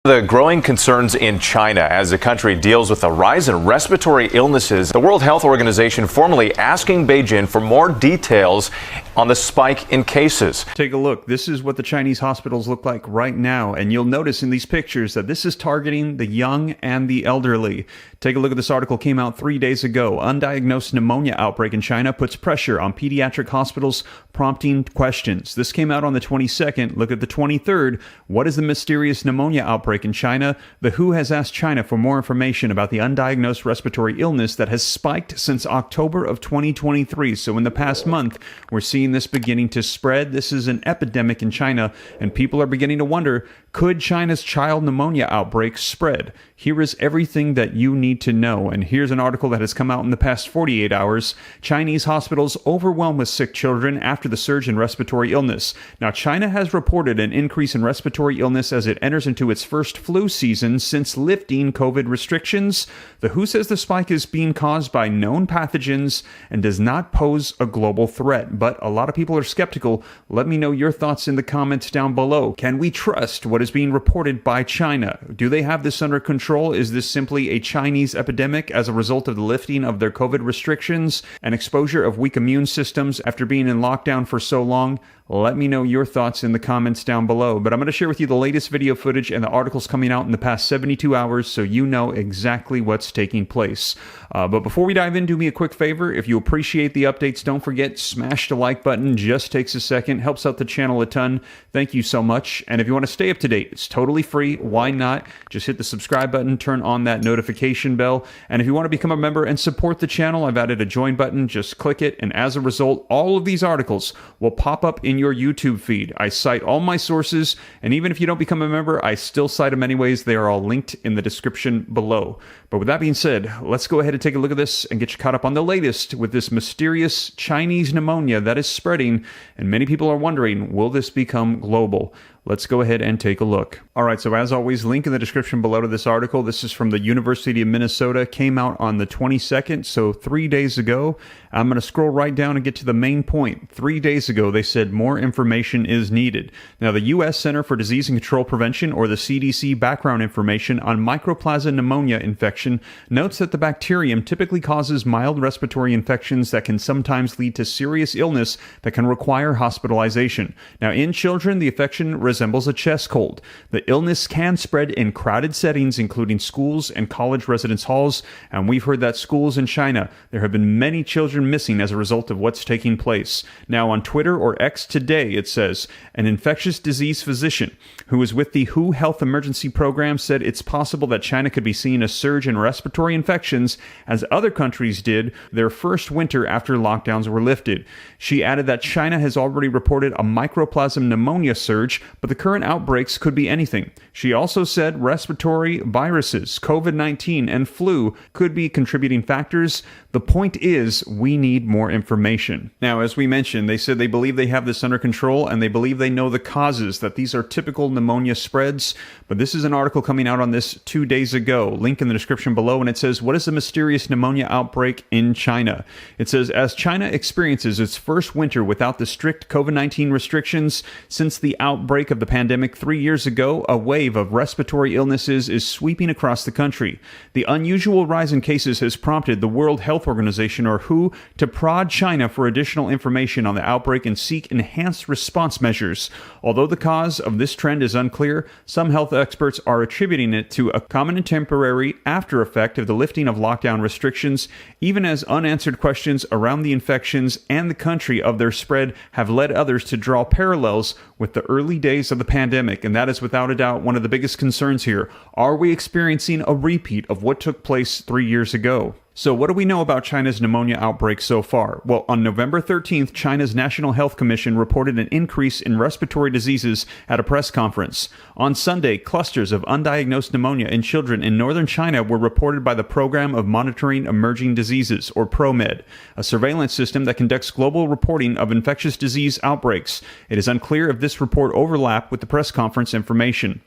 The growing concerns in China as the country deals with a rise in respiratory illnesses. The World Health Organization formally asking Beijing for more details on the spike in cases. Take a look. This is what the Chinese hospitals look like right now. And you'll notice in these pictures that this is targeting the young and the elderly. Take a look at this article, came out 3 days ago. Undiagnosed pneumonia outbreak in China puts pressure on pediatric hospitals, prompting questions. This came out on the 22nd. Look at the 23rd. What is the mysterious pneumonia outbreak in China? The WHO has asked China for more information about the undiagnosed respiratory illness that has spiked since October of 2023. So in the past month, we're seeing this beginning to spread. This is an epidemic in China, and people are beginning to wonder, could China's child pneumonia outbreak spread? Here is everything that you need to know. And here's an article that has come out in the past 48 hours. Chinese hospitals overwhelmed with sick children after the surge in respiratory illness. Now, China has reported an increase in respiratory illness as it enters into its first flu season since lifting COVID restrictions. The WHO says the spike is being caused by known pathogens and does not pose a global threat. But a lot of people are skeptical. Let me know your thoughts in the comments down below. Can we trust what is being reported by China? Do they have this under control? Is this simply a Chinese epidemic as a result of the lifting of their COVID restrictions and exposure of weak immune systems after being in lockdown for so long? Let me know your thoughts in the comments down below. But I'm going to share with you the latest video footage and the articles coming out in the past 72 hours so you know exactly what's taking place. But before we dive in, do me a quick favor. If you appreciate the updates, don't forget, smash the like button. Just takes a second. Helps out the channel a ton. Thank you so much. And if you want to stay up to date, it's totally free. Why not? Just hit the subscribe button, turn on that notification bell. And if you want to become a member and support the channel, I've added a join button. Just click it. And as a result, all of these articles will pop up in your YouTube feed. I cite all my sources, and even if you don't become a member, I still cite them anyways. They are all linked in the description below. But with that being said, let's go ahead and take a look at this and get you caught up on the latest with this mysterious Chinese pneumonia that is spreading, and many people are wondering, will this become global? Let's go ahead and take a look. All right, so as always, link in the description below to this article. This is from the University of Minnesota, came out on the 22nd, so 3 days ago. I'm going to scroll right down and get to the main point. 3 days ago, they said more information is needed. Now, the U.S. Center for Disease and Control Prevention, or the CDC, background information on Mycoplasma pneumonia infection notes that the bacterium typically causes mild respiratory infections that can sometimes lead to serious illness that can require hospitalization. Now, in children, the infection resembles a chest cold. The illness can spread in crowded settings, including schools and college residence halls, and we've heard that schools in China, there have been many children missing as a result of what's taking place. Now, on Twitter or X today, it says, an infectious disease physician who is with the WHO Health Emergency Program said it's possible that China could be seeing a surge in respiratory infections as other countries did their first winter after lockdowns were lifted. She added that China has already reported a mycoplasma pneumonia surge, but the current outbreaks could be anything. She also said respiratory viruses, COVID-19, and flu could be contributing factors. The point is, we need more information. Now, as we mentioned, they said they believe they have this under control, and they believe they know the causes, that these are typical pneumonia spreads. But this is an article coming out on this 2 days ago. Link in the description below, and it says, what is the mysterious pneumonia outbreak in China? It says, as China experiences its first winter without the strict COVID-19 restrictions since the outbreak of the pandemic 3 years ago, a wave of respiratory illnesses is sweeping across the country. The unusual rise in cases has prompted the World Health Organization, or WHO, to prod China for additional information on the outbreak and seek enhanced response measures. Although the cause of this trend is unclear, some health experts are attributing it to a common and temporary after effect of the lifting of lockdown restrictions, even as unanswered questions around the infections and the country of their spread have led others to draw parallels with the early days of the pandemic. And that is without a doubt one of the biggest concerns here. Are we experiencing a repeat of what took place 3 years ago? So what do we know about China's pneumonia outbreak so far? Well, on November 13th, China's National Health Commission reported an increase in respiratory diseases at a press conference. On Sunday, clusters of undiagnosed pneumonia in children in northern China were reported by the Program of Monitoring Emerging Diseases, or PROMED, a surveillance system that conducts global reporting of infectious disease outbreaks. It is unclear if this report overlapped with the press conference information.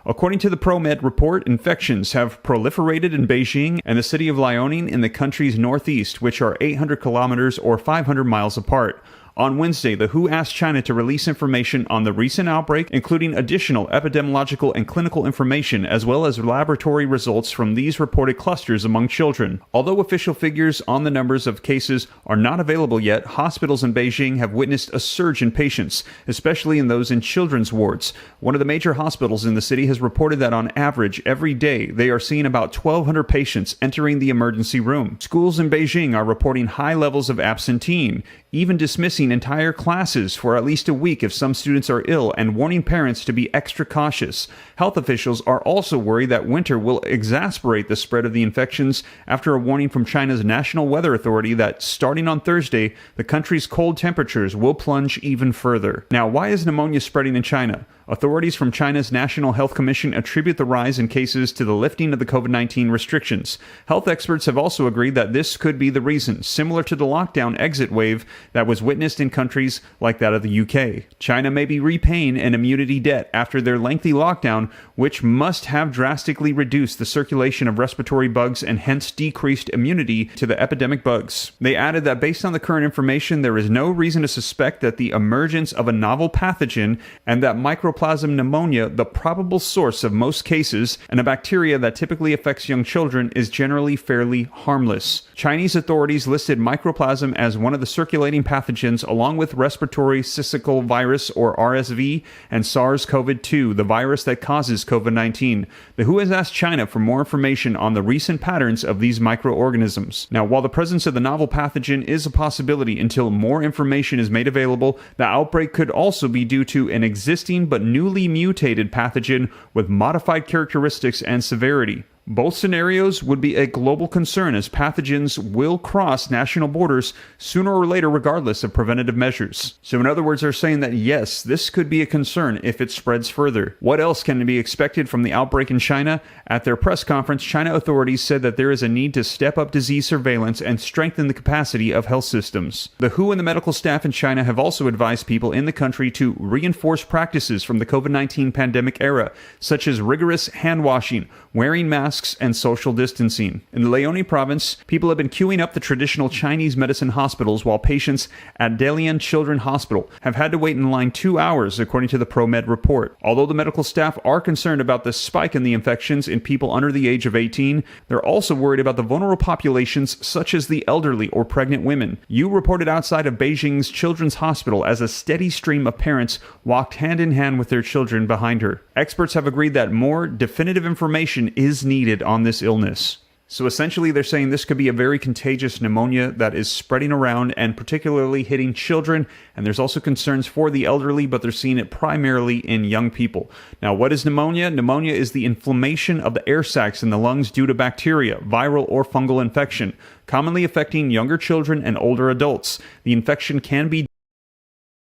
According to the PROMED report, infections have proliferated in Beijing and the city of Liaoning in the country's northeast, which are 800 kilometers or 500 miles apart. On Wednesday, the WHO asked China to release information on the recent outbreak, including additional epidemiological and clinical information, as well as laboratory results from these reported clusters among children. Although official figures on the numbers of cases are not available yet, hospitals in Beijing have witnessed a surge in patients, especially in those in children's wards. One of the major hospitals in the city has reported that on average, every day, they are seeing about 1,200 patients entering the emergency room. Schools in Beijing are reporting high levels of absenteeism, even dismissing entire classes for at least a week if some students are ill, and warning parents to be extra cautious. Health officials are also worried that winter will exacerbate the spread of the infections after a warning from China's National Weather Authority that starting on Thursday, the country's cold temperatures will plunge even further. Now, why is pneumonia spreading in China? Authorities from China's National Health Commission attribute the rise in cases to the lifting of the COVID-19 restrictions. Health experts have also agreed that this could be the reason, similar to the lockdown exit wave that was witnessed in countries like that of the UK. China may be repaying an immunity debt after their lengthy lockdown, which must have drastically reduced the circulation of respiratory bugs and hence decreased immunity to the epidemic bugs. They added that based on the current information, there is no reason to suspect that the emergence of a novel pathogen and that Mycoplasma pneumonia, the probable source of most cases, and a bacteria that typically affects young children, is generally fairly harmless. Chinese authorities listed mycoplasma as one of the circulating pathogens along with respiratory syncytial virus or RSV and SARS-CoV-2, the virus that causes COVID-19. The WHO has asked China for more information on the recent patterns of these microorganisms. Now, while the presence of the novel pathogen is a possibility until more information is made available, the outbreak could also be due to an existing but newly mutated pathogen with modified characteristics and severity. Both scenarios would be a global concern as pathogens will cross national borders sooner or later regardless of preventative measures. So in other words, they're saying that yes, this could be a concern if it spreads further. What else can be expected from the outbreak in China? At their press conference, China authorities said that there is a need to step up disease surveillance and strengthen the capacity of health systems. The WHO and the medical staff in China have also advised people in the country to reinforce practices from the COVID-19 pandemic era, such as rigorous hand washing, wearing masks, and social distancing. In the Liaoning province, people have been queuing up the traditional Chinese medicine hospitals while patients at Dalian Children's Hospital have had to wait in line 2 hours, according to the ProMed report. Although the medical staff are concerned about the spike in the infections in people under the age of 18, they're also worried about the vulnerable populations such as the elderly or pregnant women. You reported outside of Beijing's Children's Hospital as a steady stream of parents walked hand in hand with their children behind her. Experts have agreed that more definitive information is needed on this illness. So essentially they're saying this could be a very contagious pneumonia that is spreading around and particularly hitting children, and there's also concerns for the elderly, but they're seeing it primarily in young people. Now, what is pneumonia? Pneumonia is the inflammation of the air sacs in the lungs due to bacteria, viral or fungal infection, commonly affecting younger children and older adults. The infection can be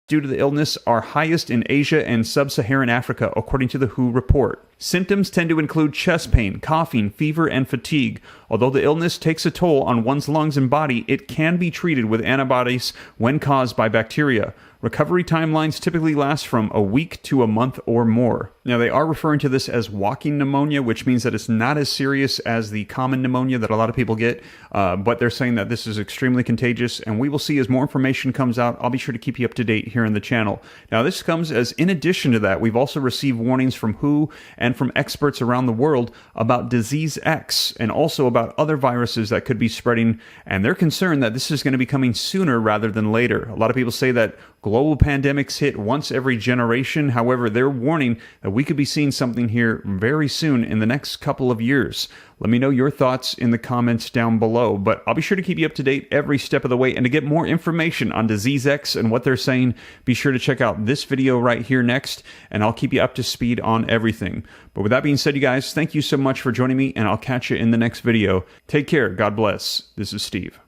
due to the illness are highest in Asia and sub-Saharan Africa, according to the WHO report. Symptoms tend to include chest pain, coughing, fever, and fatigue. Although the illness takes a toll on one's lungs and body, it can be treated with antibodies when caused by bacteria. Recovery timelines typically last from a week to a month or more. Now, they are referring to this as walking pneumonia, which means that it's not as serious as the common pneumonia that a lot of people get, but they're saying that this is extremely contagious, and we will see as more information comes out. I'll be sure to keep you up to date here on the channel. Now, this comes as, in addition to that, we've also received warnings from WHO and from experts around the world about disease X and also about other viruses that could be spreading, and they're concerned that this is going to be coming sooner rather than later. A lot of people say that global pandemics hit once every generation. However, they're warning that we could be seeing something here very soon in the next couple of years. Let me know your thoughts in the comments down below, but I'll be sure to keep you up to date every step of the way. And to get more information on Disease X and what they're saying, be sure to check out this video right here next, and I'll keep you up to speed on everything. But with that being said, you guys, thank you so much for joining me, and I'll catch you in the next video. Take care. God bless. This is Steve.